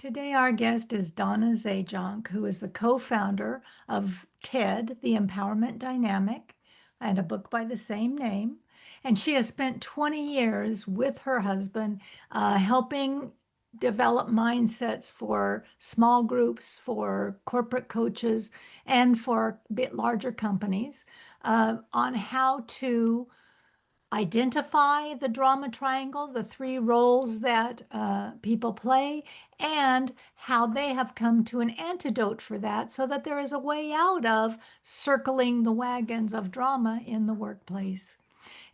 Today, our guest is Donna Zajonc, who is the co-founder of TED, The Empowerment Dynamic, and a book by the same name. And she has spent 20 years with her husband helping develop mindsets for small groups, for corporate coaches, and for a bit larger companies on how to identify the drama triangle, the three roles that people play, and how they have come to an antidote for that so that there is a way out of circling the wagons of drama in the workplace.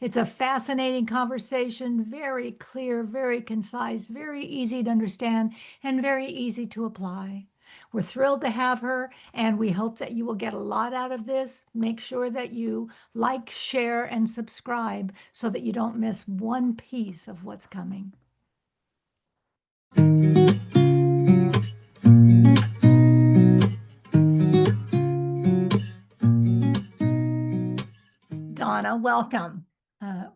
It's a fascinating conversation, very clear, very concise, very easy to understand, and very easy to apply. We're thrilled to have her, and we hope that you will get a lot out of this. Make sure that you like, share, and subscribe so that you don't miss one piece of what's coming. Donna, welcome.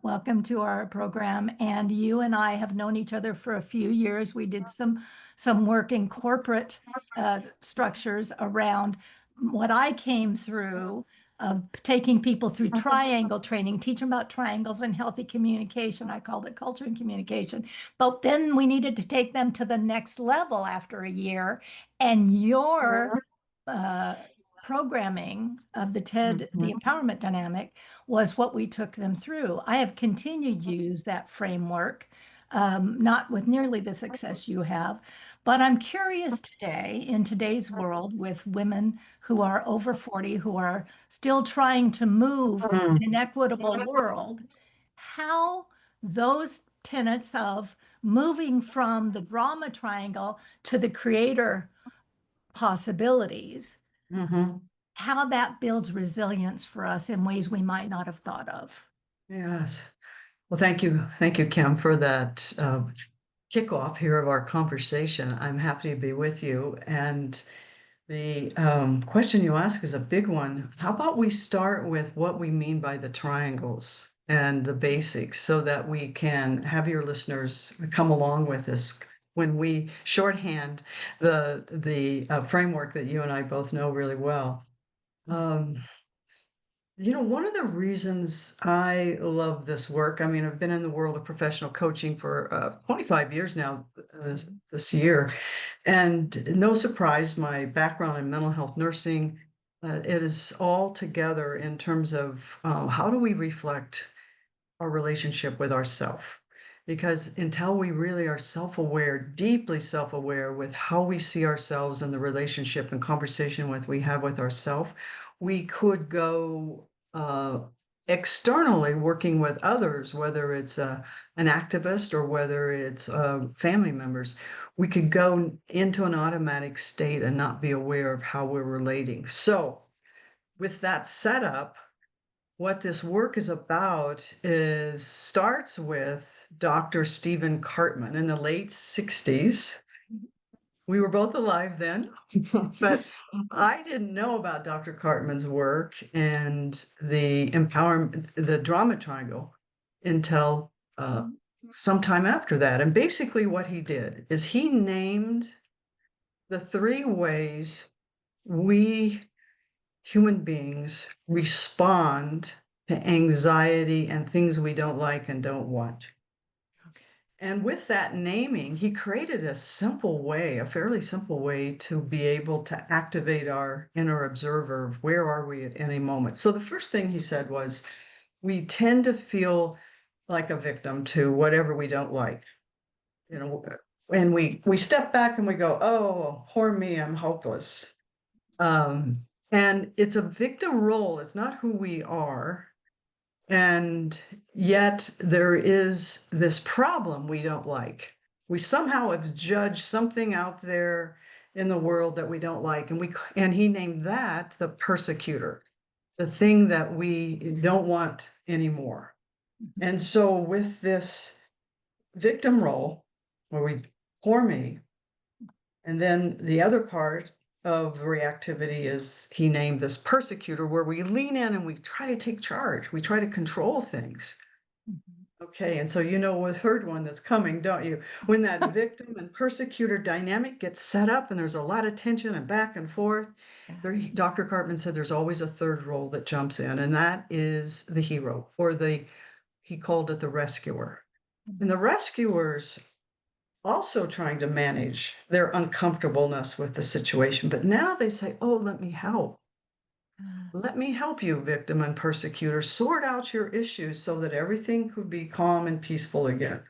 Welcome to our program. And you and I have known each other for a few years. We did some work in corporate structures around what I came through of taking people through triangle training, teach them about triangles and healthy communication. I called it culture and communication. But then we needed to take them to the next level after a year. And your programming of the TED, the empowerment dynamic, was what we took them through. I have continued to use that framework, not with nearly the success you have, but I'm curious today, in today's world, with women who are over 40, who are still trying to move in an equitable world, how those tenets of moving from the drama triangle to the creator possibilities, how that builds resilience for us in ways we might not have thought of. Yes. Well, thank you. Thank you, Kim, for that kickoff here of our conversation. I'm happy to be with you. And the question you ask is a big one. How about we start with what we mean by the triangles and the basics so that we can have your listeners come along with us when we shorthand the framework that you and I both know really well. One of the reasons I love this work, I mean, I've been in the world of professional coaching for 25 years now this year. And no surprise, my background in mental health nursing, it is all together in terms of how do we reflect our relationship with ourself? Because until we really are self-aware, deeply self-aware with how we see ourselves and the relationship and conversation we have with ourselves, we could go externally working with others, whether it's an activist or whether it's family members. We could go into an automatic state and not be aware of how we're relating. So with that setup, what this work is about is starts with Dr. Stephen Karpman in the late 60s. We were both alive then, but I didn't know about Dr. Karpman's work and the empowerment, the drama triangle until sometime after that. And basically what he did is he named the three ways we human beings respond to anxiety and things we don't like and don't want. And with that naming, he created a simple way, a fairly simple way to be able to activate our inner observer of where are we at any moment. So the first thing he said was, we tend to feel like a victim to whatever we don't like. And we step back and we go, oh, poor me, I'm hopeless. And it's a victim role. It's not who we are. And yet there is this problem we don't like. We somehow have judged something out there in the world that we don't like. And he named that the persecutor, the thing that we don't want anymore. And so with this victim role, where we poor me, and then the other part of reactivity is he named this persecutor, where we lean in and we try to take charge. We try to control things. Okay, and so you know the third one that's coming, don't you? When that victim and persecutor dynamic gets set up and there's a lot of tension and back and forth, Dr. Karpman said there's always a third role that jumps in, and that is the hero, or he called it the rescuer. And the rescuers also trying to manage their uncomfortableness with the situation, but now they say, oh, let me help. Yes. Let me help you, victim and persecutor, sort out your issues so that everything could be calm and peaceful again.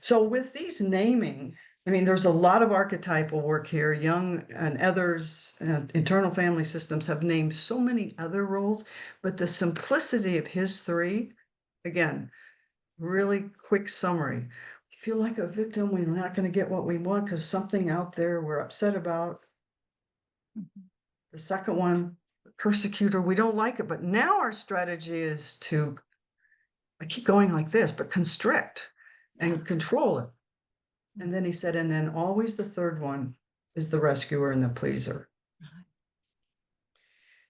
So, with these naming, I mean, there's a lot of archetypal work here. Jung and others, internal family systems have named so many other roles, but the simplicity of his three, again, really quick summary. We feel like a victim, we're not going to get what we want because something out there we're upset about. Mhm. The second one, persecutor, we don't like it, but now our strategy is to, I keep going like this, but constrict Yeah. and control it. And then he said, and then always the third one is the rescuer and the pleaser.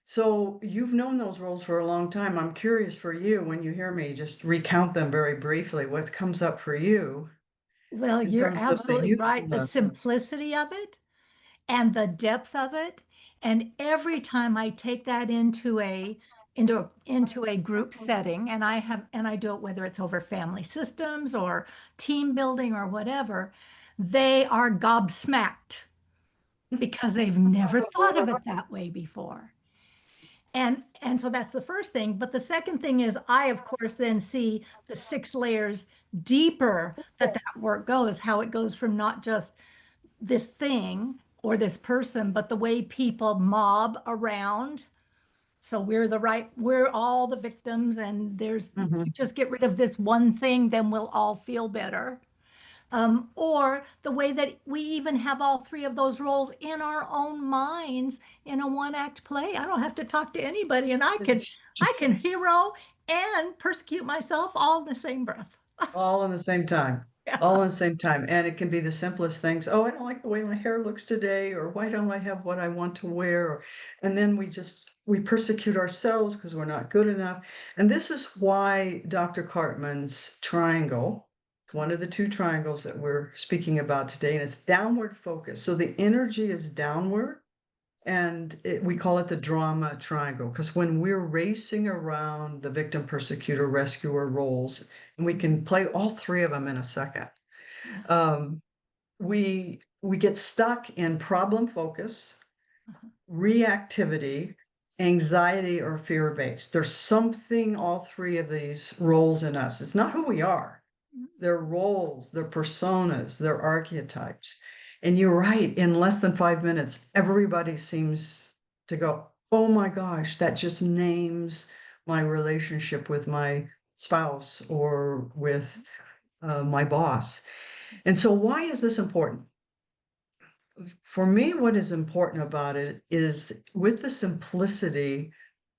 So you've known those roles for a long time. I'm curious for you, when you hear me just recount them very briefly, what comes up for you Well, in you're terms of the absolutely right. The usefulness of. simplicity of it and the depth of it. And every time I take that into a group setting, and I do it whether it's over family systems or team building or whatever, they are gobsmacked because they've never thought of it that way before. And so that's the first thing. But the second thing is I, of course, then see the 6 layers deeper that work goes, how it goes from not just this thing or this person, but the way people mob around. So we're all the victims, and if we Mhm. just get rid of this one thing, then we'll all feel better. Or the way that we even have all three of those roles in our own minds in a one-act play. I don't have to talk to anybody, and I can hero and persecute myself all in the same breath. All in the same time. Yeah. All in the same time, and it can be the simplest things. "Oh, I don't like the way my hair looks today," or, "Why don't I have what I want to wear?" And then we persecute ourselves because 'cause we're not good enough, and this is why Dr. Cartman's triangle, it's one of the 2 triangles that we're speaking about today, and it's downward focus. So the energy is downward, and we call it the drama triangle, because when we're racing around the victim, persecutor, rescuer roles, and we can play all 3 of them in a second, Yeah. um, we get stuck in problem focus, Uh-huh. reactivity, anxiety, or fear based. There's something all 3 of these roles in us. It's not who we are. They're roles, they're personas, they're archetypes. And you're right, in less than 5 minutes, everybody seems to go, "Oh my gosh, that just names my relationship with my spouse or with my boss." And so, why is this important? For me, what is important about it is with the simplicity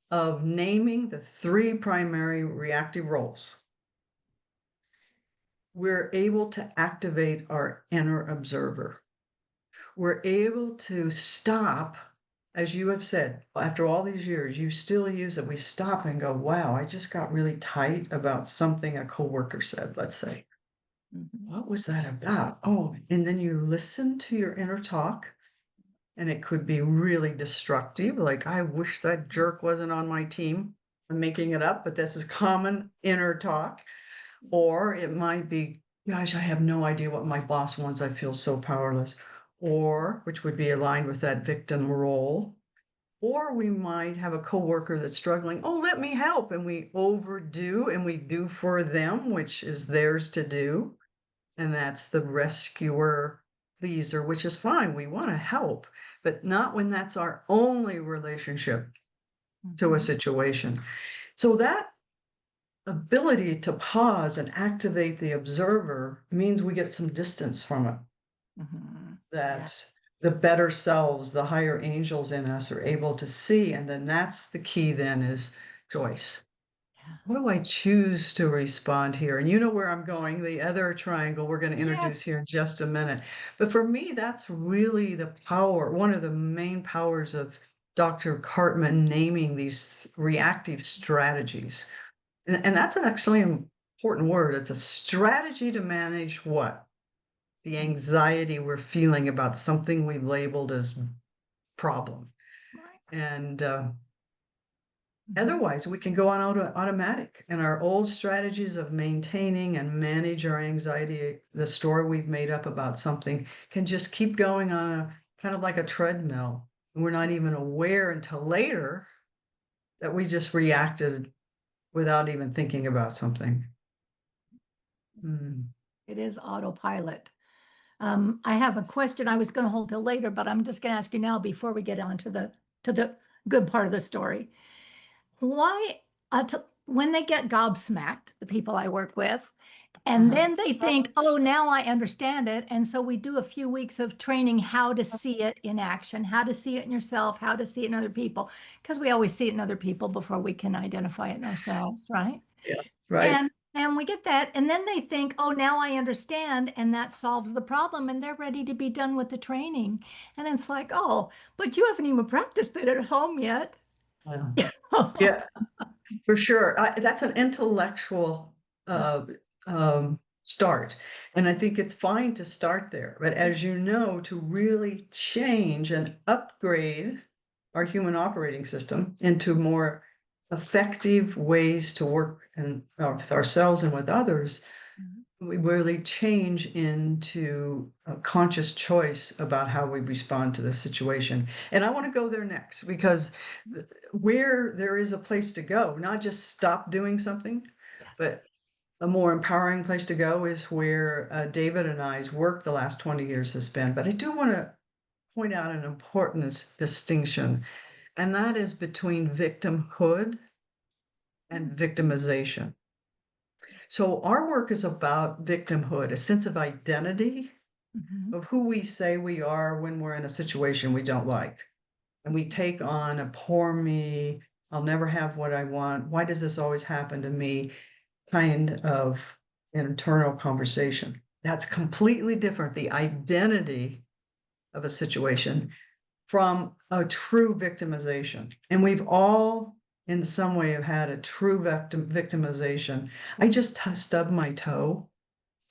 of naming the 3 primary reactive roles, we're able to activate our inner observer. We're able to stop, as you have said, after all these years, you still use it. We stop and go, wow, I just got really tight about something a coworker said, let's say. Mhm. What was that about? Oh, and then you listen to your inner talk, and it could be really destructive. Like, I wish that jerk wasn't on my team. I'm making it up, but this is common inner talk. Or it might be, gosh, I have no idea what my boss wants. I feel so powerless. Or, which would be aligned with that victim role. Or we might have a coworker that's struggling. Oh, let me help. And we overdo and we do for them, which is theirs to do. And that's the rescuer pleaser, which is fine. We want to help, but not when that's our only relationship to a Mhm. situation. So that ability to pause and activate the observer means we get some distance from it, Mhm. that Yes. the better selves, the higher angels in us are able to see. And then that's the key then is choice. Yeah. What do I choose to respond here? And you know where I'm going, the other triangle we're going to introduce Yes. here in just a minute. But for me, that's really the power, one of the main powers of Dr. Karpman naming these reactive strategies. And that's actually important word. It's a strategy to manage what? The Thanks. anxiety we're feeling about something we've labeled as problem. Right. And Mhm. otherwise, we can go on automatic. And our old strategies of maintaining and manage our anxiety, the story we've made up about something, can just keep going on a kind of like a treadmill. And we're not even aware until later that we just reacted without even thinking about something. Mm. It is autopilot. I have a question I was going to hold till later, but I'm just going to ask you now before we get on to the good part of the story. Why, when they get gobsmacked, the people I work with, and Uh-huh. then they think, oh, now I understand it. And so we do a few weeks of training how to see it in action, how to see it in yourself, how to see it in other people, because we always see it in other people before we can identify it in ourselves, right? Yeah, right. And we get that, and then they think, oh, now I understand, and that solves the problem, and they're ready to be done with the training. And it's like, oh, but you haven't even practiced it at home yet. Yeah. Yeah, for sure. That's an intellectual start. And I think it's fine to start there. But Yeah. as you know, to really change and upgrade our human operating system into more effective ways to work with ourselves and with others, Mhm. we really change into a conscious choice about how we respond to the situation. And I want to go there next because where there is a place to go, not just stop doing something, Yes. but a more empowering place to go is where David and I's work the last 20 years has been. But I do want to point out an important distinction, and that is between victimhood and victimization. So our work is about victimhood, a sense of identity Mhm. of who we say we are when we're in a situation we don't like. And we take on a poor me, I'll never have what I want. Why does this always happen to me? Kind of internal conversation. That's completely different. The identity of a situation from a true victimization. And we've all, in some way, have had a true victimization. I just stubbed my toe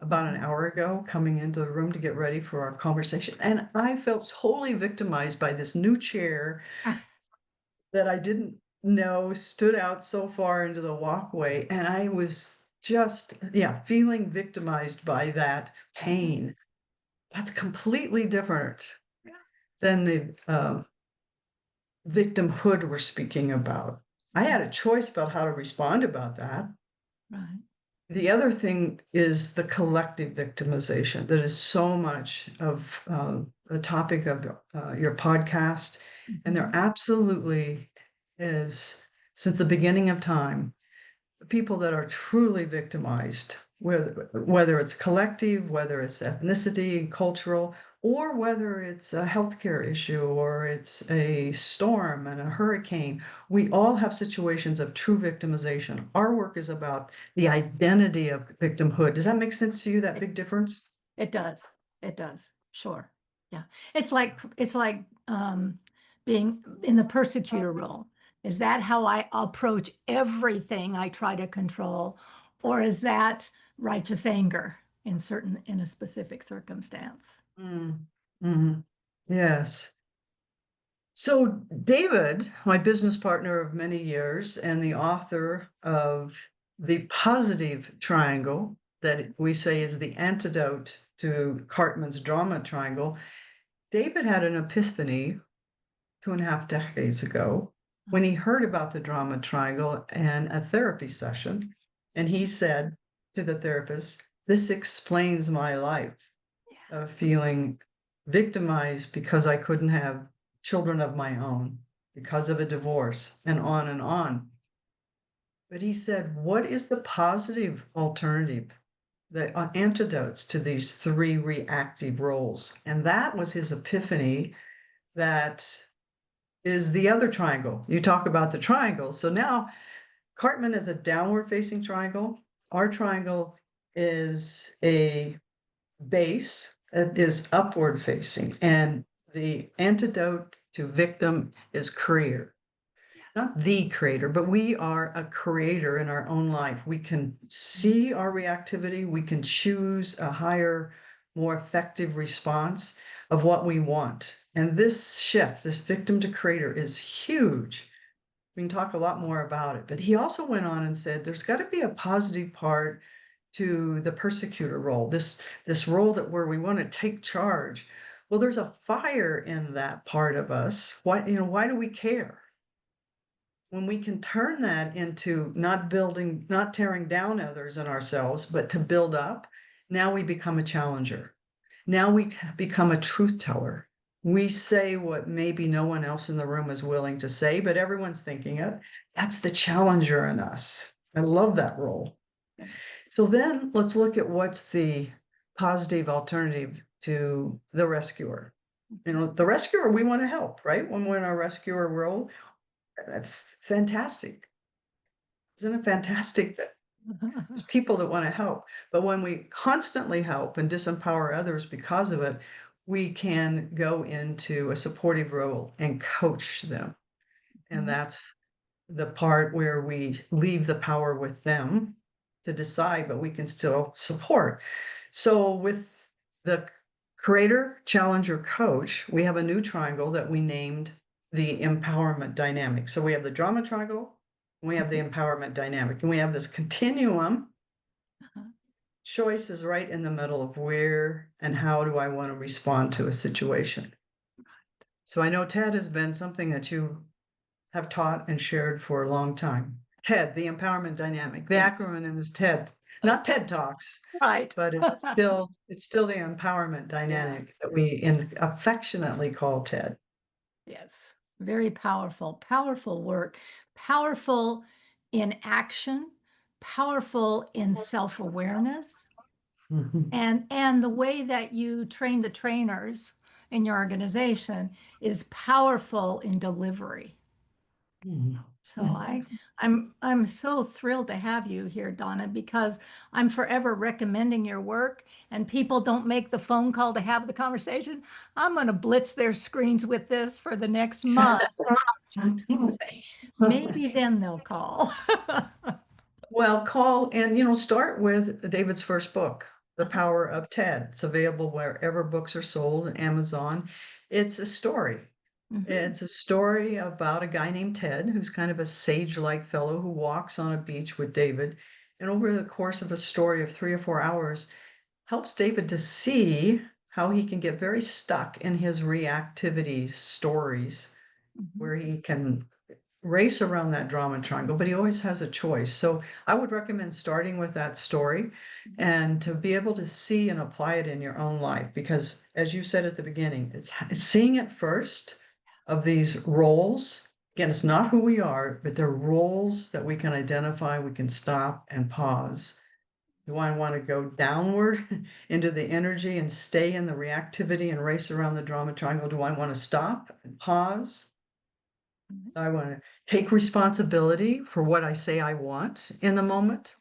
about an Mhm. hour ago coming into the room to get ready for our conversation. And I felt totally victimized by this new chair that I didn't know stood out so far into the walkway. And I was just, yeah, feeling victimized by that Yeah. pain. That's completely different Yeah. than the victimhood we're speaking about. I had a choice about how to respond about that. Right. The other thing is the collective victimization that is so much of the topic of your podcast. And there Mhm. absolutely is, since the beginning of time, people that are truly victimized, whether it's collective, whether it's ethnicity, cultural, or whether it's a healthcare issue or it's a storm and a hurricane, we all have situations of true victimization. Our work is about the identity of victimhood. Does that make sense to you, that big difference? It does. It does. Sure. Yeah. It's like being in the persecutor role. Is that how I approach everything I try to control, or is that righteous anger in a specific circumstance? Mm. Mhm. Yes. So, David, my business partner of many years and the author of The Positive Triangle, that we say is the antidote to Karpman's drama triangle, David had an epiphany 2.5 decades ago when he heard about the drama triangle and a therapy session. And he said to the therapist, "This explains my life of feeling victimized because I couldn't have children of my own, because of a divorce, and on and on." But he said, what is the positive alternative, the antidotes to these three reactive roles? And that was his epiphany. That is the other triangle. You talk about the triangle. So now Cartman is a downward facing triangle. Our triangle is a base that is upward facing, and the antidote to victim is career. not the creator, but we are a creator in our own life. We can see our reactivity, we can choose a higher, more effective response of what we want. And this shift, this victim to creator, is huge. We can talk a lot more about it. But he also went on and said there's got to be a positive part to the persecutor role, this role that where we want to take charge. Well, there's a fire in that part of us. Why do we care? When we can turn that into not building, not tearing down others and ourselves, but to build up, now we become a challenger. Now we become a truth teller. We say what maybe no one else in the room is willing to say, but everyone's thinking it. That's the challenger in us. I love that role. So then let's look at what's the positive alternative to the rescuer. The rescuer, we want to help, right? When we're in our rescuer role, fantastic. Isn't it fantastic that there's people that want to help? But when we constantly help and disempower others because of it, we can go into a supportive role and coach them. And that's the part where we leave the power with them to decide, but we can still support. So with the creator, challenger, coach, we have a new triangle that we named the empowerment dynamic. So we have the drama triangle, and we have the empowerment dynamic, and we have this continuum. Choice is right in the middle of where and how do I want to respond to a situation. So I know TED has been something that you have taught and shared for a long time. TED, the empowerment dynamic. The Yes. acronym is TED, not TED Talks, Right. but it's still the empowerment dynamic that we affectionately call TED. Yes. Very powerful, powerful work, powerful in action, powerful in self-awareness, Mhm. and the way that you train the trainers in your organization is powerful in delivery. Mhm. So I'm so thrilled to have you here, Donna, because I'm forever recommending your work and people don't make the phone call to have the conversation. I'm going to blitz their screens with this for the next month. Say, maybe then they'll call. Well, call and start with David's first book, The Power of TED. It's available wherever books are sold, Amazon. It's a story. Mhm. It's a story about a guy named Ted, who's kind of a sage-like fellow who walks on a beach with David, and over the course of a story of 3 or 4 hours, helps David to see how he can get very stuck in his reactivity stories, Mhm. where he can race around that drama triangle, but he always has a choice. So I would recommend starting with that story and to be able to see and apply it in your own life. Because as you said at the beginning, it's seeing it first of these roles. Again, it's not who we are, but they're roles that we can identify, we can stop and pause. Do I want to go downward into the energy and stay in the reactivity and race around the drama triangle? Do I want to stop and pause? Mhm. I want to take responsibility for what I say I want in the moment.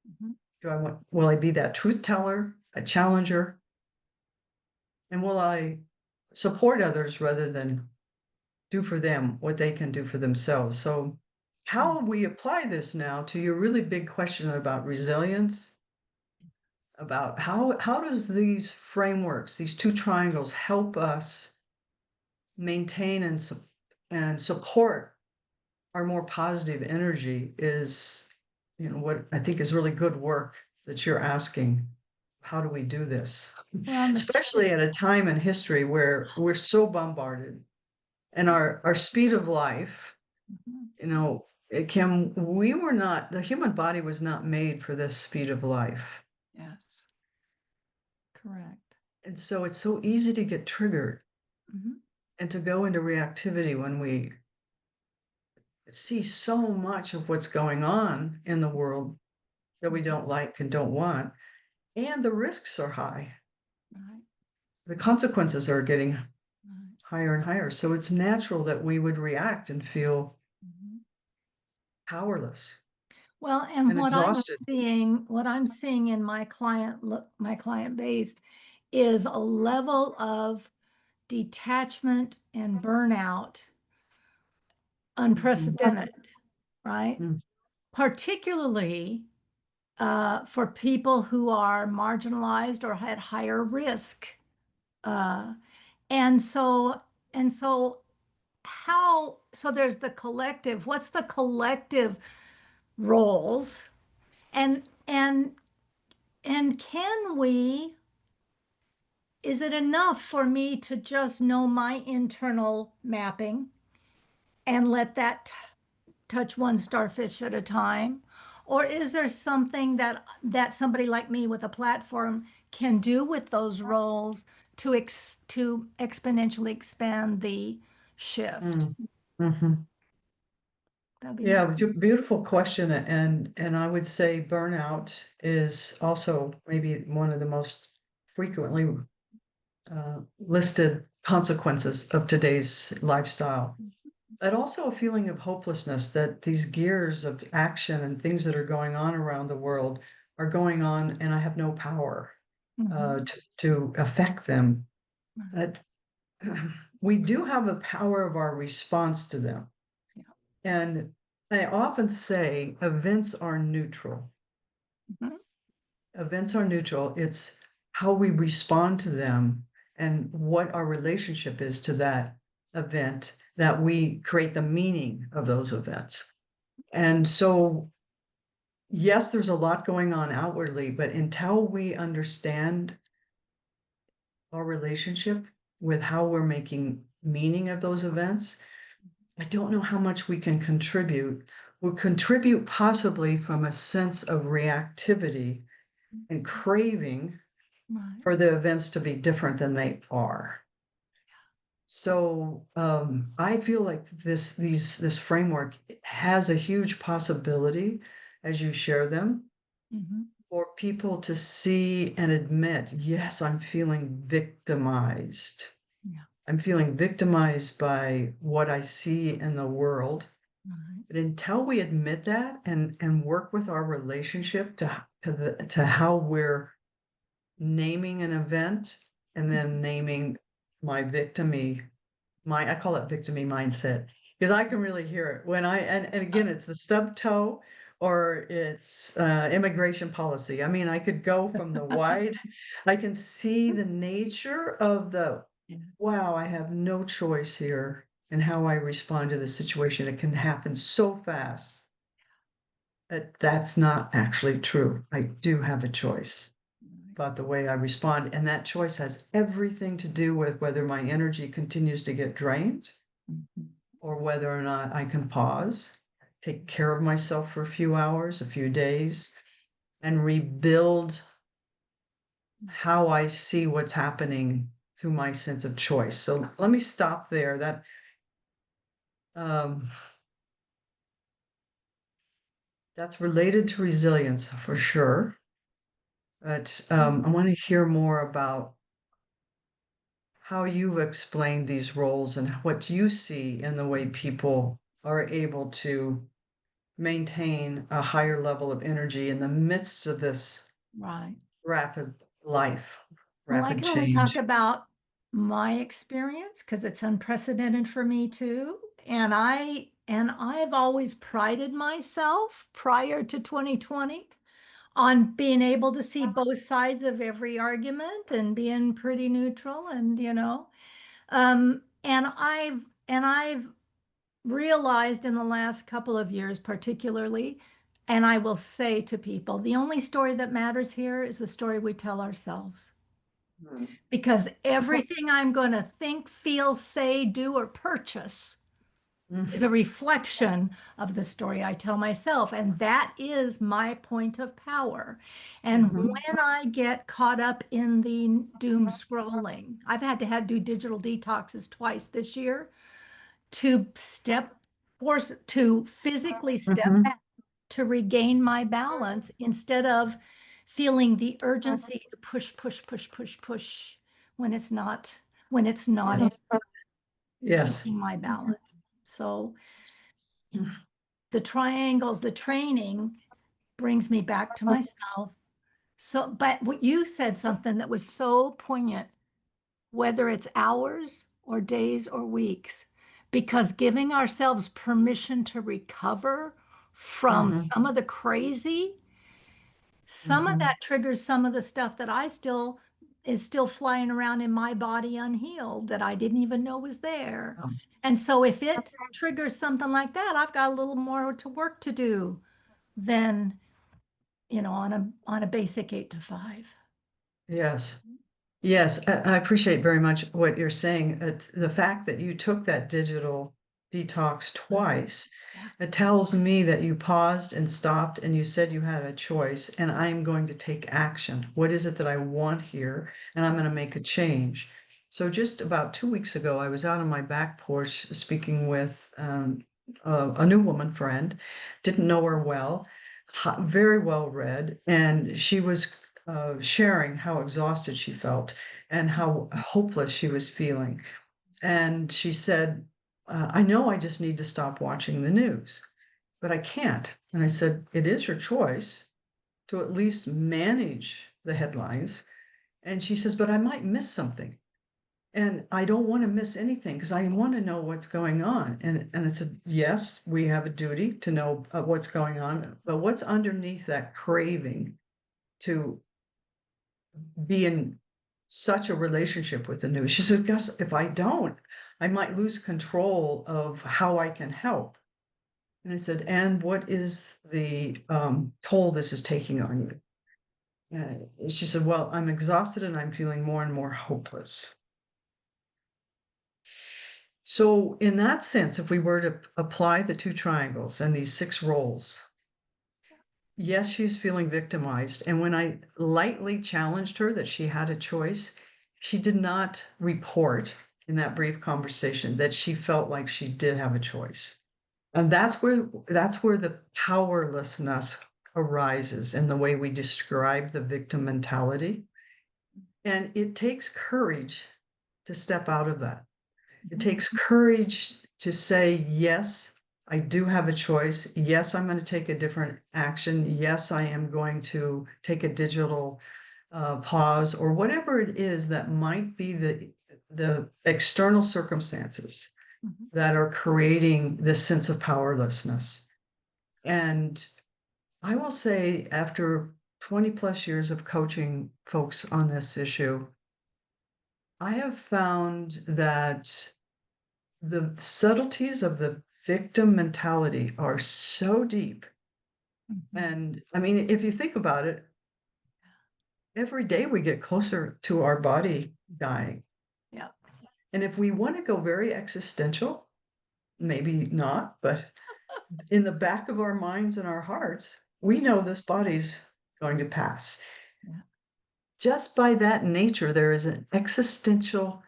Mhm. Will I be that truth teller, a challenger? And will I support others rather than do for them what they can do for themselves? So how we apply this now to your really big question about resilience, about how does these frameworks, these two triangles help us maintain and support our more positive energy is, what I think is really good work that you're asking. How do we do this? Well, and Especially at a time in history where we're so bombarded and our speed of life, Mhm. the human body was not made for this speed of life. Yes, correct. And so it's so easy to get triggered Mhm. and to go into reactivity when we see so much of what's going on in the world that we Mhm. don't like and don't want. And the risks are high. Right, The consequences are getting right. higher and higher. So it's natural that we would react and feel Mhm. powerless Well, and and exhausted. what I'm seeing in my client base is a level of detachment and burnout unprecedented, right? Mm. Particularly for people who are marginalized or at higher risk. Uh, and so, and so so there's the collective, what's the collective roles? And, and, and is it enough for me to just know my internal mapping and let that touch one starfish at a time? Or is there something that somebody like me with a platform can do with those roles to exponentially expand the shift? Mm. Mhm. That'd be my Yeah, beautiful question. And I would say burnout is also maybe one of the most frequently listed consequences of today's lifestyle. But also a feeling of hopelessness that these gears of action and things that are going on around the world are going on, and I have no power Mhm. to affect them. Right. That we do have a power of our response to them. Yeah. And I often say events are neutral. Mhm. Events are neutral. It's how we respond to them and what our relationship is to that event that we create the meaning of those events. And so, yes, there's a lot going on outwardly, but until we understand our relationship with how we're making meaning of those events, I don't know how much we can contribute. We'll contribute possibly from a sense of reactivity and craving Right. for the events to be different than they are. So I feel like this framework has a huge possibility as you share them Mhm. for people to see and admit, yes, I'm feeling victimized. Yeah. I'm feeling victimized by what I see in the world. Right. But until we admit that and work with our relationship to how we're naming an event and then naming my victimy, I call it victimy mindset because I can really hear it when and again, it's the stub toe or it's immigration policy. I mean, I could go from the wide, I can see the nature of the Yeah. wow, I have no choice here in how I respond to the situation. It can happen so fast that that's not actually true. I do have a choice about the way I respond. And that choice has everything to do with whether my energy continues to get drained Mhm. or whether or not I can pause, take care of myself for a few hours, a few days, and rebuild how I see what's happening through my sense of choice. So let me stop there. That um, that's related to resilience for sure. But I want to hear more about how you've explained these roles and what you see in the way people are able to maintain a higher level of energy in the midst of this Right. rapid life, Well, I rapid can only talk change. about my experience because it's unprecedented for me too. And I've always prided myself prior to 2020 on being able to see both sides of every argument and being pretty neutral and and I've realized in the last couple of years particularly, and I will say to people, the only story that matters here is the story we tell ourselves. Mm. Because everything I'm going to think, feel, say, do, or purchase is Mm. a reflection of the story I tell myself. And that is my point of power. And Mhm. when I get caught up in the doom scrolling, I've had to do digital detoxes twice this year to force to physically step Mhm. back to regain my balance instead of feeling the urgency to push, push, push, push, push when it's not when it's not Yes. Yes. keeping my balance. So Mm. the triangles, the training brings me back to myself. So, but what you said something that was so poignant, whether it's hours or days or weeks, because giving ourselves permission to recover from Mhm, some of the crazy, some of mhm. that triggers some of the stuff that I still is still flying around in my body unhealed that I didn't even know was there. Um, And so if it triggers something like that, I've got a little more to work to do than, on a basic 8 to 5. Yes. Yes, I appreciate very much what you're saying. The fact that you took that digital detox twice, Yeah. it tells me that you paused and stopped and you said you had a choice, and I'm going to take action. What is it that I want here? And I'm going to make a change. So just about 2 weeks ago, I was out on my back porch speaking with a new woman friend, didn't know her well, very well read, and she was sharing how exhausted she felt and how hopeless she was feeling. And she said, I know I just need to stop watching the news, but I can't. And I said, it is your choice to at least manage the headlines. And she says, but I might miss something. And I don't want to miss anything because I want to know what's going on. And I said, yes, we have a duty to know what's going on, but what's underneath that craving to be in such a relationship with the news. She said, "Gus, if I don't, I might lose control of how I can help." And I said, "And what is the toll this is taking on you?" She said, "Well, I'm exhausted and I'm feeling more and more hopeless." So, in that sense, if we were to apply the two triangles and these six roles, yes, she's feeling victimized. And when I lightly challenged her that she had a choice, she did not report in that brief conversation that she felt like she did have a choice. And that's where the powerlessness arises in the way we describe the victim mentality. And it takes courage to step out of that. It Mhm. takes courage to say, yes, I do have a choice. Yes, I'm going to take a different action. Yes, I am going to take a digital pause or whatever it is that might be the external circumstances Mhm. that are creating this sense of powerlessness. And I will say, after 20 plus years of coaching folks on this issue, I have found that the subtleties of the victim mentality are so deep. Mhm. And I mean, if you think about it, every day we get closer to our body dying. Yeah. And if we want to go very existential, maybe not, but in the back of our minds and our hearts, we know this body's going to pass. Yeah. Just by that nature, there is an existential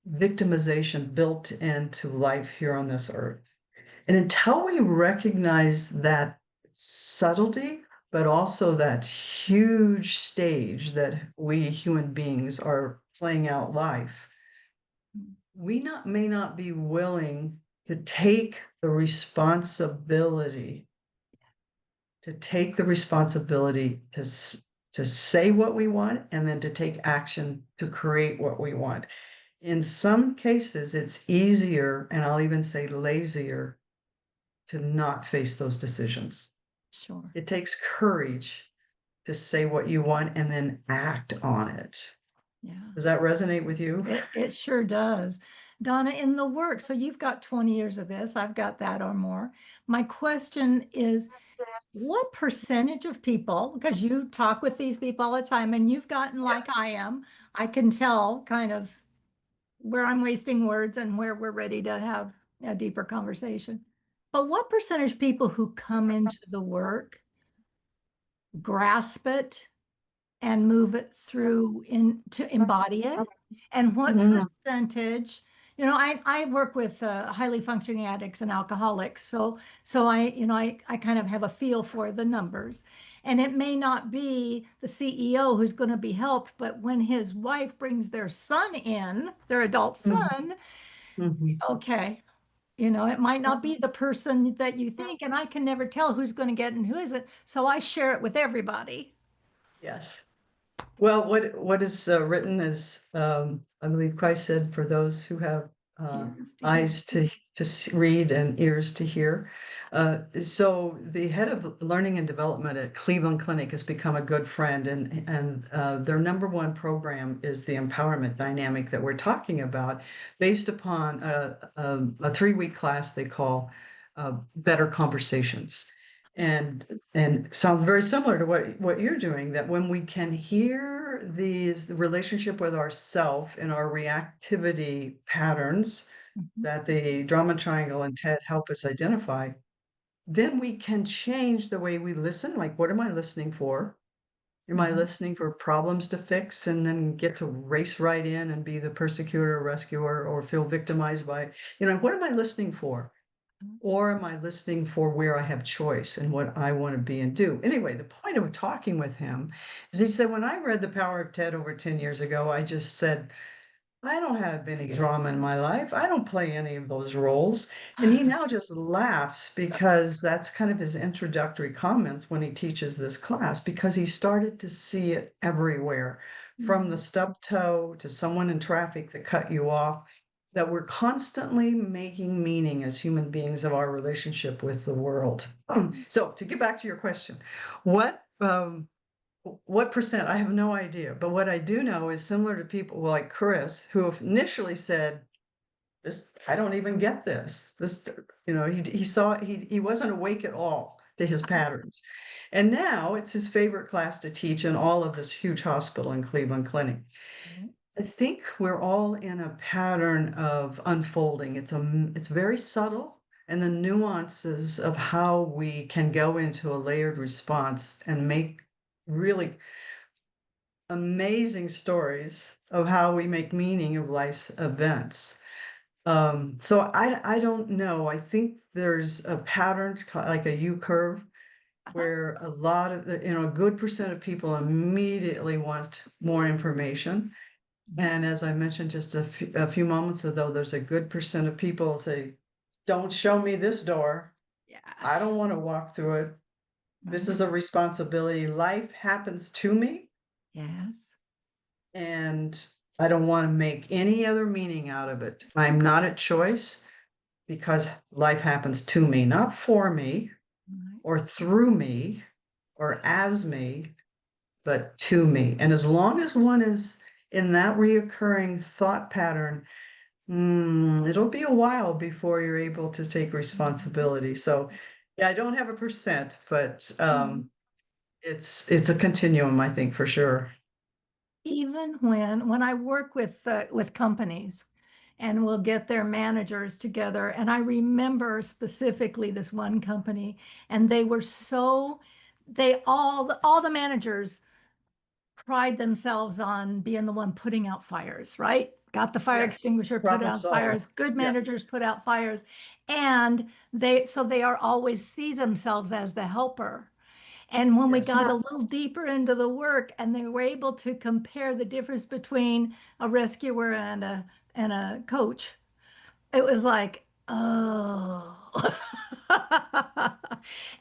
victimization built into life here on this earth. And until we recognize that subtlety, but also that huge stage that we human beings are playing out life, we may not be willing to take the responsibility, to say what we want and then to take action to create what we want. In some cases, it's easier, and I'll even say lazier, to not face those decisions. Sure. It takes courage to say what you want and then act on it. Yeah. Does that resonate with you? It sure does. Donna, in the work, so you've got 20 years of this, I've got that or more. My question is, what percentage of people, because you talk with these people all the time and you've gotten like I am, I can tell kind of where I'm wasting words and where we're ready to have a deeper conversation. But what percentage of people who come into the work grasp it and move it through to embody it? And what Mm, percentage, I work with highly functioning addicts and alcoholics. So I kind of have a feel for the numbers. And it may not be the CEO who's going to be helped, but when his wife brings their son in, their adult mhm, son, mhm. okay, it might not be the person that you think, and I can never tell who's going to get and who isn't. So I share it with everybody. Yes. Well, what is written is, I believe Christ said, for those who have Ears to hear. eyes to read and ears to hear. So the head of learning and development at Cleveland Clinic has become a good friend, and their number one program is the empowerment dynamic that we're talking about, based upon a 3-week class they call Better Conversations. And sounds very similar to what you're doing, that when we can hear the relationship with ourself and our reactivity patterns Mhm, that the drama triangle and TED help us identify, then we can change the way we listen. Like, what am I listening for? Am I mhm, listening for problems to fix and then get to race right in and be the persecutor or rescuer, or feel victimized by, what am I listening for? mhm, Or am I listening for where I have choice and what I want to be and do? Anyway, the point of talking with him is, he said, when I read The Power of TED over 10 years ago, I just said, I don't have any drama in my life. I don't play any of those roles. And he now just laughs, because that's kind of his introductory comments when he teaches this class, because he started to see it everywhere, from the mhm, stub toe to someone in traffic that cut you off, that we're constantly making meaning as human beings of our relationship with the world. So to get back to your question, what what percent? I have no idea. But what I do know is, similar to people like Chris, who initially said, "This, I don't even get this." He saw, he wasn't awake at all to his patterns, and now it's his favorite class to teach in all of this huge hospital in Cleveland Clinic. mhm, I think we're all in a pattern of unfolding. It's very subtle, and the nuances of how we can go into a layered response and make really amazing stories of how we make meaning of life's events. So I don't know. I think there's a pattern, like a U curve, uh-huh, where a lot of a good percent of people immediately want more information. mhm. And as I mentioned just a few moments ago, there's a good percent of people say, don't show me this door. I Yes. don't want to walk through it. This Right. is a responsibility. Life happens to me, Yes. and I don't want to make any other meaning out of it. I'm not at choice, because life happens to me, not for me Right. or through me or as me, but to me. And as long as one is in that reoccurring thought pattern, it'll be a while before you're able to take Mhm, responsibility. So, yeah, I don't have a percent, but mhm. it's a continuum, I think, for sure. Even when I work with companies, and we'll get their managers together, and I remember specifically this one company, and all the managers pride themselves on being the one putting out fires, right? Got the fire Yes, extinguisher, put problem out solving. fires. Good Yeah. managers put out fires, and they are always sees themselves as the helper. And when we Yes. got a little deeper into the work, and they were able to compare the difference between a rescuer and a coach, it was like, oh.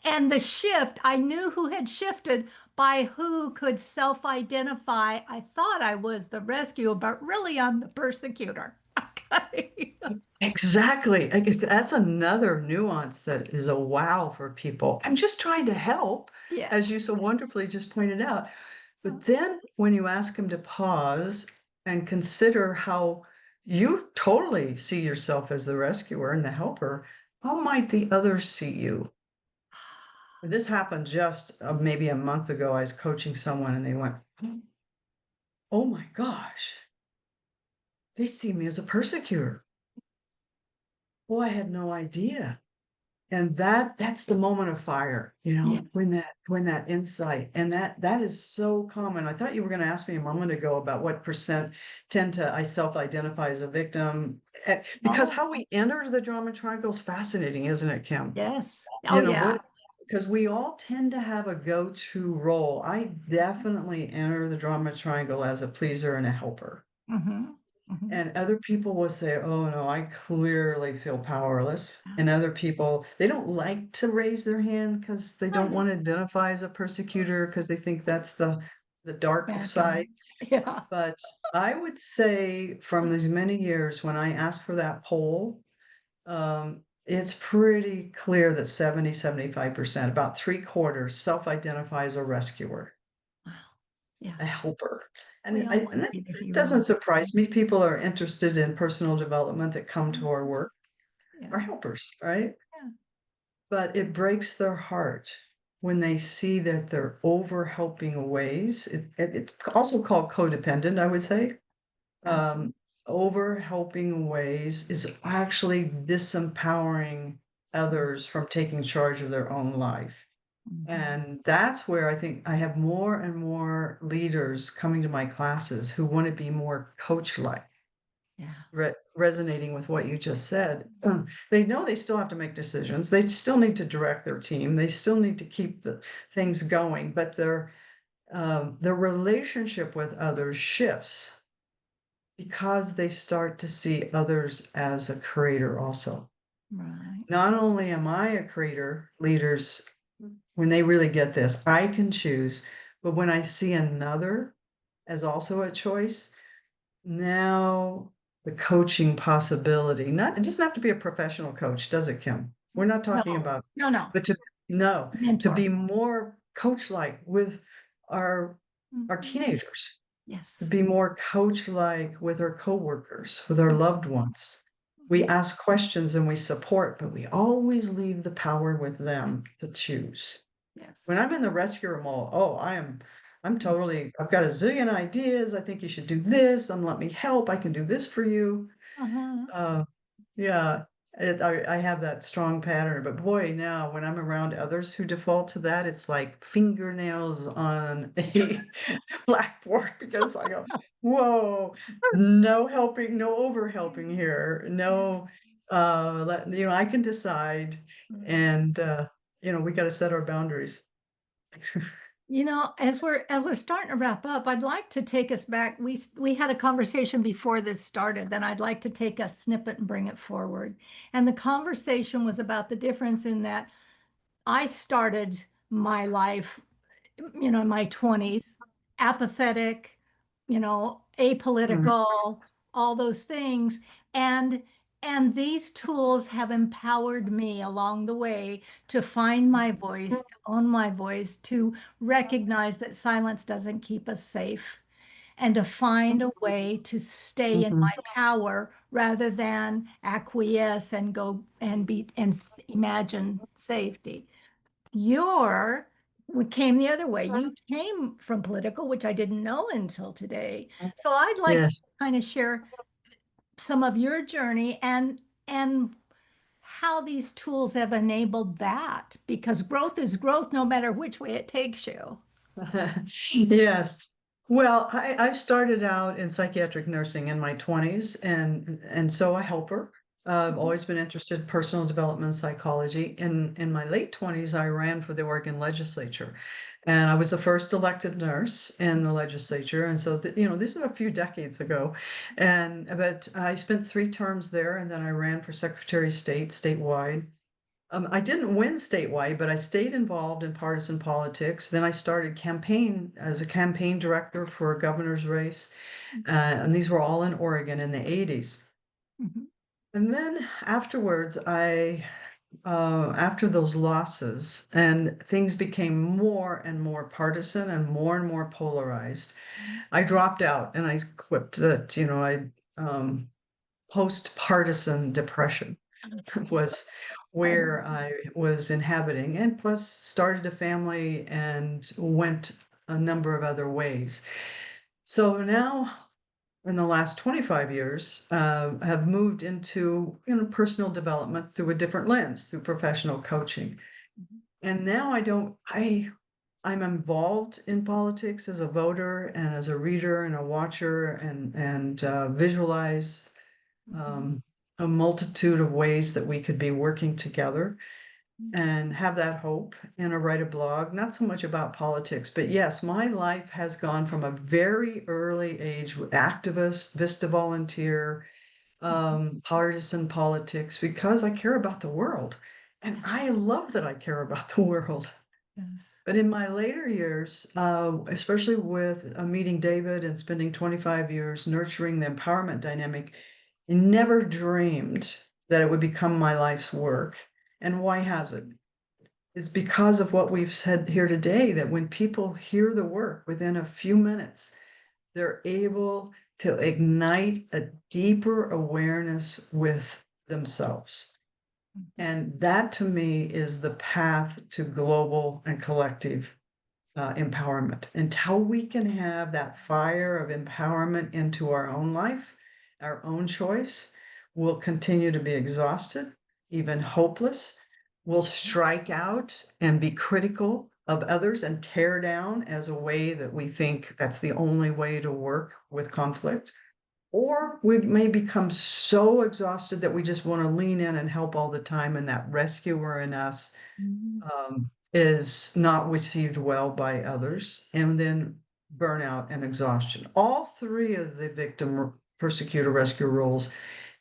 And the shift, I knew who had shifted by who could self-identify. I thought I was the rescuer, but really I'm the persecutor. Okay. Exactly. I guess that's another nuance that is a wow for people. I'm just trying to help, as Yes. you so wonderfully just pointed out. But then when you ask them to pause and consider how you totally see yourself as the rescuer and the helper, how might the others see you? This happened just maybe a month ago. I was coaching someone and they went, "Oh my gosh, they see me as a persecutor. Oh, I had no idea." And that's the moment of fire, Yeah. when that insight, and that is so common. I thought you were going to ask me a moment ago about what percent tend to I self-identify as a victim. Because Oh, how we enter the drama triangle is fascinating, isn't it, Kim? yes. Oh, You know, we're yeah. because we all tend to have a go-to role. I definitely enter the drama triangle as a pleaser and a helper. Hmm. Hmm. And other people will say, "Oh, no, I clearly feel powerless." And other people, they don't like to raise their hand because they I don't know. want to identify as a persecutor, because they think that's the dark Bad side. guy. Yeah. But I would say from these many years when I asked for that poll, it's pretty clear that 70, 75%, about 3/4 self-identify as a rescuer, Wow. Yeah. a helper. We all want And to it be the doesn't hero. surprise me. People are interested in personal development that come to our Mhm. work are Yeah. helpers, right? Yeah. But it breaks their heart when they see that they're over helping ways. It's also called codependent, I would say. Absolutely. Over helping ways is actually disempowering others from taking charge of their own life. Mhm. And that's where I think I have more and more leaders coming to my classes who want to be more coach like, Yeah. resonating with what you just said. They know they still have to make decisions. They still need to direct their team. They still need to keep the things going, but their relationship with others shifts because they start to see others as a creator also. Right. Not only am I a creator, leaders, when they really get this, I can choose, but when I see another as also a choice, now the coaching possibility, not it doesn't have to be a professional coach, does it, Kim? We're not No. talking about, No, no. but to no, to Mentor. be more coach-like with our our Mhm. teenagers, to Yes. be more coach-like with our coworkers, with our loved ones. We Mhm. ask questions and we support, but we always leave the power with them to choose. Yes. When I'm in the rescue mode, oh, I'm totally I've got a zillion ideas. I think you should do this, and let me help. I can do this for you. Uh-huh. Uh, yeah, I have that strong pattern, but boy, now when I'm around others who default to that, it's like fingernails on a blackboard because I go, whoa, no helping, no over helping here. Yeah. No, I can decide, Right. and we got to set our boundaries. As we're starting to wrap up, I'd like to take us back. We had a conversation before this started, then I'd like to take a snippet and bring it forward. And the conversation was about the difference in that I started my life, in my 20s, apathetic, Mhm, apolitical, all those things. And and these tools have empowered me along the way to find my voice, to own my voice, to recognize that silence doesn't keep us safe, and to find a way to stay in mhm, my power rather than acquiesce and go and be and imagine safety. Your we came the other way. You came from political, which I didn't know until today. So I'd like to yes. kind of share some of your journey and how these tools have enabled that, because growth is growth no matter which way it takes you. Yes. Well, I started out in psychiatric nursing in my 20s and so a helper. I've Mhm. always been interested in personal development psychology. In my late 20s, I ran for the Oregon legislature. And I was the first elected nurse in the legislature. And so, this is a few decades ago. But I spent 3 terms there, and then I ran for Secretary of State statewide. I didn't win statewide, but I stayed involved in partisan politics. Then I started campaign as a campaign director for a governor's race, and these were all in Oregon in the 80s. Mhm. And then afterwards, after those losses, and things became more and more partisan and more polarized, I dropped out and I quit that, post-partisan depression was I where I was inhabiting, and plus started a family and went a number of other ways. So now, in the last 25 years, have moved into personal development through a different lens, through professional coaching. And now I'm involved in politics as a voter and as a reader and a watcher and visualize Mhm. um, a multitude of ways that we could be working together and have that hope. And I write a blog, not so much about politics, but yes, my life has gone from a very early age with activist, Vista volunteer, Mhm. partisan politics, because I care about the world. And Yeah. I love that I care about the world. Yes. But in my later years, especially with meeting David and spending 25 years nurturing the empowerment dynamic, I never dreamed that it would become my life's work. And why has it? It's because of what we've said here today, that when people hear the work within a few minutes, they're able to ignite a deeper awareness with themselves. And that to me is the path to global and collective empowerment. Until we can have that fire of empowerment into our own life, our own choice, we'll continue to be exhausted, even hopeless. We'll strike out and be critical of others and tear down as a way that we think that's the only way to work with conflict. Or we may become so exhausted that we just want to lean in and help all the time, and that rescuer in us Mhm. is not received well by others, and then burnout and exhaustion. All three of the victim, persecutor, rescue roles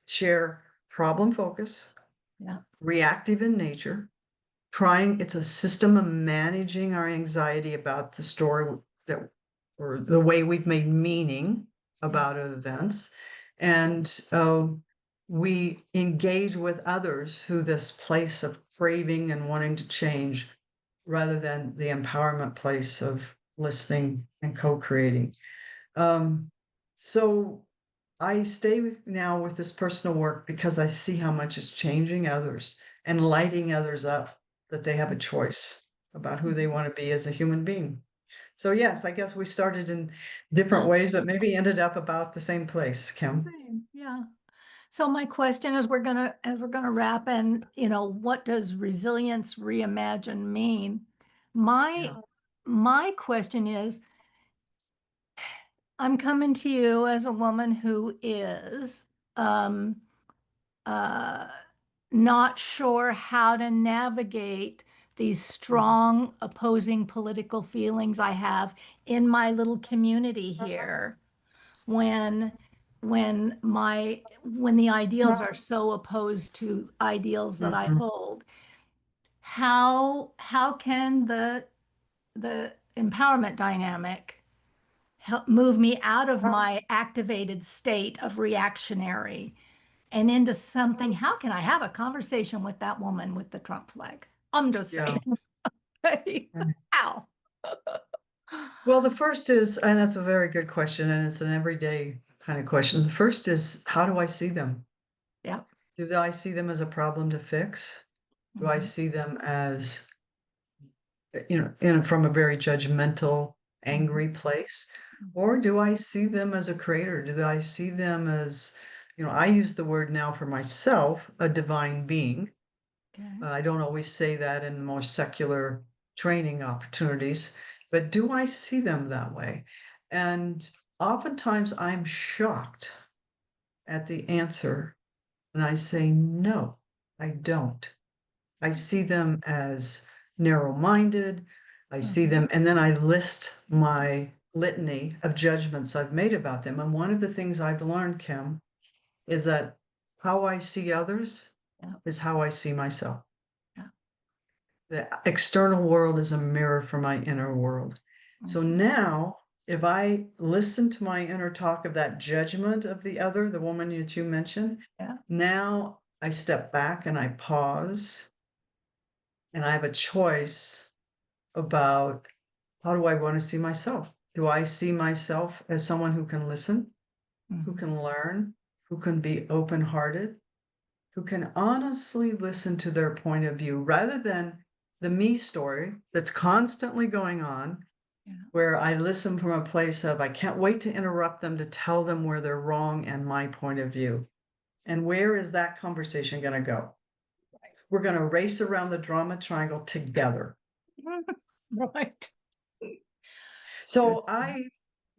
share problem focus, Yeah. reactive in nature, trying, it's a system of managing our anxiety about the story that, or the way we've made meaning Yeah. about events. And we engage with others through this place of craving and wanting to change rather than the empowerment place of listening and co-creating. So I stay now with this personal work because I see how much it's changing others and lighting others up, that they have a choice about who they want to be as a human being. So yes, I guess we started in different ways, but maybe ended up about the same place, Kim. Same, yeah. So my question is, as we're gonna wrap, and what does resilience reimagine mean? My Yeah. my question is, I'm coming to you as a woman who is um uh not sure how to navigate these strong opposing political feelings I have in my little community here when when the ideals are so opposed to ideals that I Mhm. hold. How can the empowerment dynamic help move me out of my activated state of reactionary and into something? How can I have a conversation with that woman with the Trump flag? I'm just Yeah. saying. How? Well, the first is, and that's a very good question, and it's an everyday kind of question. The first is, how do I see them? Yeah. Do I see them as a problem to fix? Do I Mhm. see them as, from a very judgmental, Mhm. angry place? Or do I see them as a creator? Do I see them as, I use the word now for myself, a divine being. Okay. I don't always say that in more secular training opportunities, but do I see them that way? And oftentimes I'm shocked at the answer, and I say, no, I don't. I see them as narrow-minded. I see Mhm. them, and then I list my litany of judgments I've made about them. And one of the things I've learned, Kim, is that how I see others Yeah. is how I see myself. Yeah. The external world is a mirror for my inner world. So Mhm. now, if I listen to my inner talk of that judgment of the other, the woman that you mentioned, Yeah. now I step back and I pause and I have a choice about, how do I want to see myself? Do I see myself as someone who can listen, who Mhm. can learn, who can be open hearted, who can honestly listen to their point of view rather than the me story that's constantly going on, Yeah. where I listen from a place of, I can't wait to interrupt them to tell them where they're wrong and my point of view. And where is that conversation going to go? We're going to race around the drama triangle together. Right. Good. So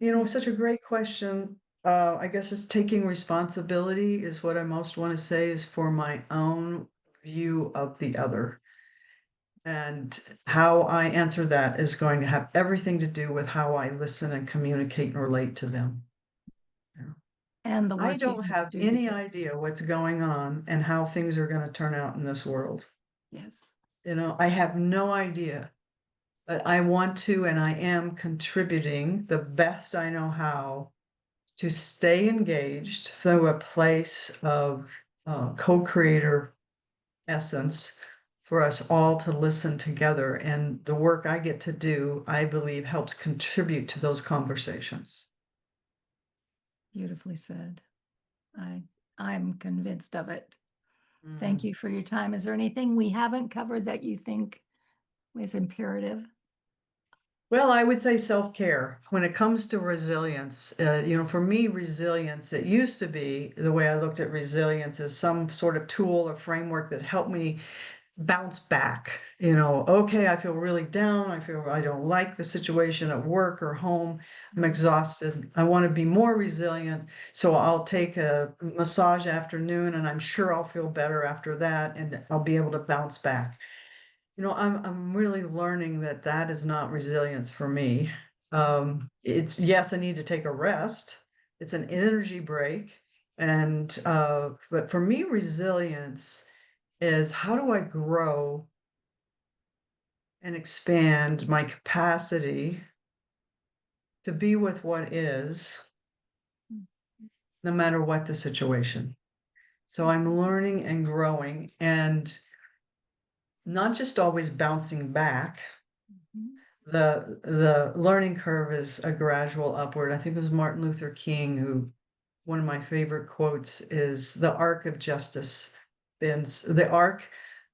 Yeah. such a great question. I guess it's taking responsibility is what I most want to say, is for my own view of the other. And how I answer that is going to have everything to do with how I listen and communicate and relate to them. Yeah. And the I work you don't need to have do to any get. idea what's going on and how things are going to turn out in this world. Yes. I have no idea but I want to, and I am contributing the best I know how to stay engaged through a place of co-creator essence for us all to listen together. And the work I get to do, I believe, helps contribute to those conversations. Beautifully said. I'm convinced of it. Thank Mm. you for your time. Is there anything we haven't covered that you think is imperative? Well, I would say self-care. When it comes to resilience, for me, resilience, it used to be the way I looked at resilience as some sort of tool or framework that helped me bounce back. Okay, I feel really down. I feel I don't like the situation at work or home. I'm exhausted. I want to be more resilient. So I'll take a massage afternoon and I'm sure I'll feel better after that and I'll be able to bounce back. I'm really learning that that is not resilience for me. It's yes, I need to take a rest. It's an energy break. But for me, resilience is how do I grow and expand my capacity to be with what is, no matter what the situation. So I'm learning and growing and not just always bouncing back. Mhm. The learning curve is a gradual upward. I think it was Martin Luther King who one of my favorite quotes is the arc of justice bends, the arc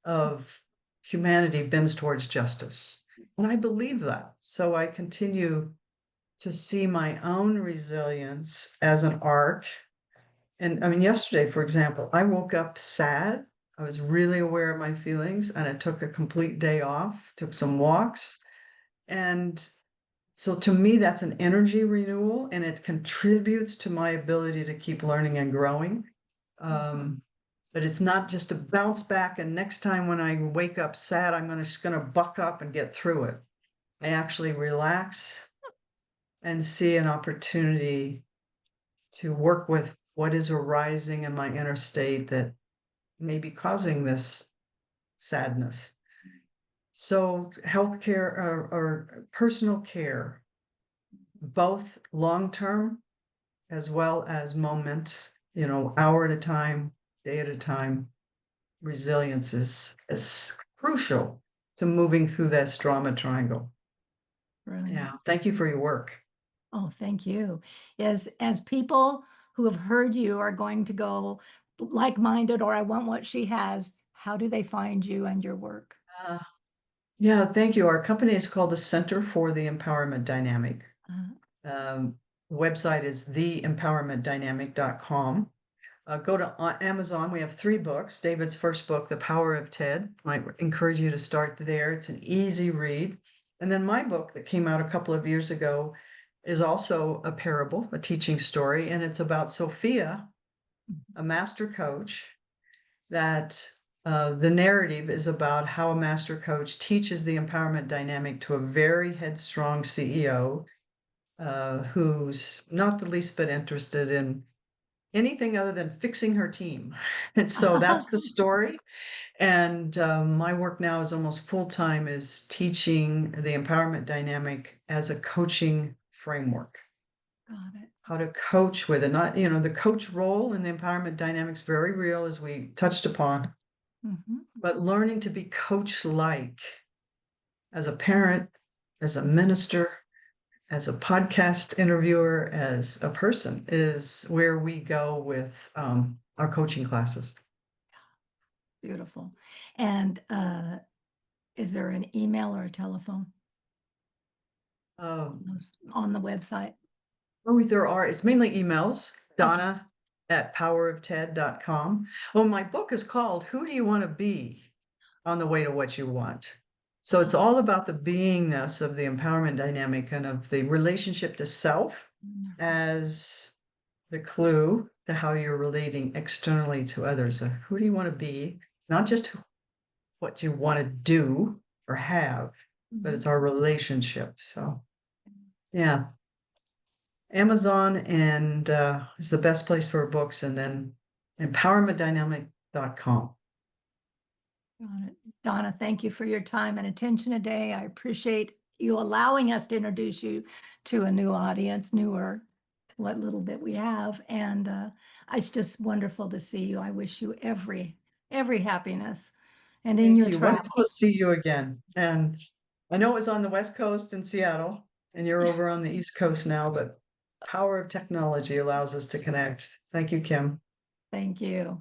of humanity bends towards justice. And I believe that. So I continue to see my own resilience as an arc. And I mean, yesterday, for example, I woke up sad. I was really aware of my feelings and I took a complete day off, took some walks. And so to me, that's an energy renewal and it contributes to my ability to keep learning and growing. Um, but it's not just to bounce back and next time when I wake up sad, just gonna buck up and get through it. I actually relax and see an opportunity to work with what is arising in my inner state that may be causing this sadness. So healthcare or personal care, both long-term as well as moment, hour at a time, day at a time, resilience is crucial to moving through that trauma triangle. Brilliant. Yeah. Thank you for your work. Oh, thank you. As people who have heard you are going to go like-minded, or I want what she has, how do they find you and your work? Uh, yeah, thank you. Our company is called the Center for the Empowerment Dynamic. Uh, Um, website is theempowermentdynamic.com. Go to Amazon. We have 3 books. David's first book, The Power of Ted. Might encourage you to start there. It's an easy read. And then my book that came out a couple of years ago is also a parable, a teaching story, and it's about Sophia, a master coach, that the narrative is about how a master coach teaches the empowerment dynamic to a very headstrong CEO who's not the least bit interested in anything other than fixing her team. And so that's the story. And my work now is almost full time is teaching the empowerment dynamic as a coaching framework. Got it. How to coach with it, not, the coach role in the empowerment dynamics, very real as we touched upon, Mhm. but learning to be coach like as a parent, as a minister, as a podcast interviewer, as a person is where we go with our coaching classes. Beautiful. And is there an email or a telephone Um, on the website? it's mainly emails, Okay. Donna@powerofted.com. Well, my book is called Who Do You Want to Be on the Way to What You Want? So it's all about the beingness of the empowerment dynamic and of the relationship to self as the clue to how you're relating externally to others. So who do you want to be? Not just what you want to do or have, but Mhm. it's our relationship. So yeah, Amazon and is the best place for books, and then empowermentdynamic.com. Got it. Donna, thank you for your time and attention today. I appreciate you allowing us to introduce you to a new audience, newer, what little bit we have. And it's just wonderful to see you. I wish you every happiness and in Thank your you. travel. Wonderful to see you again. And I know it was on the West Coast in Seattle, and you're over on the East Coast now, but power of technology allows us to connect. Thank you, Kim. Thank you.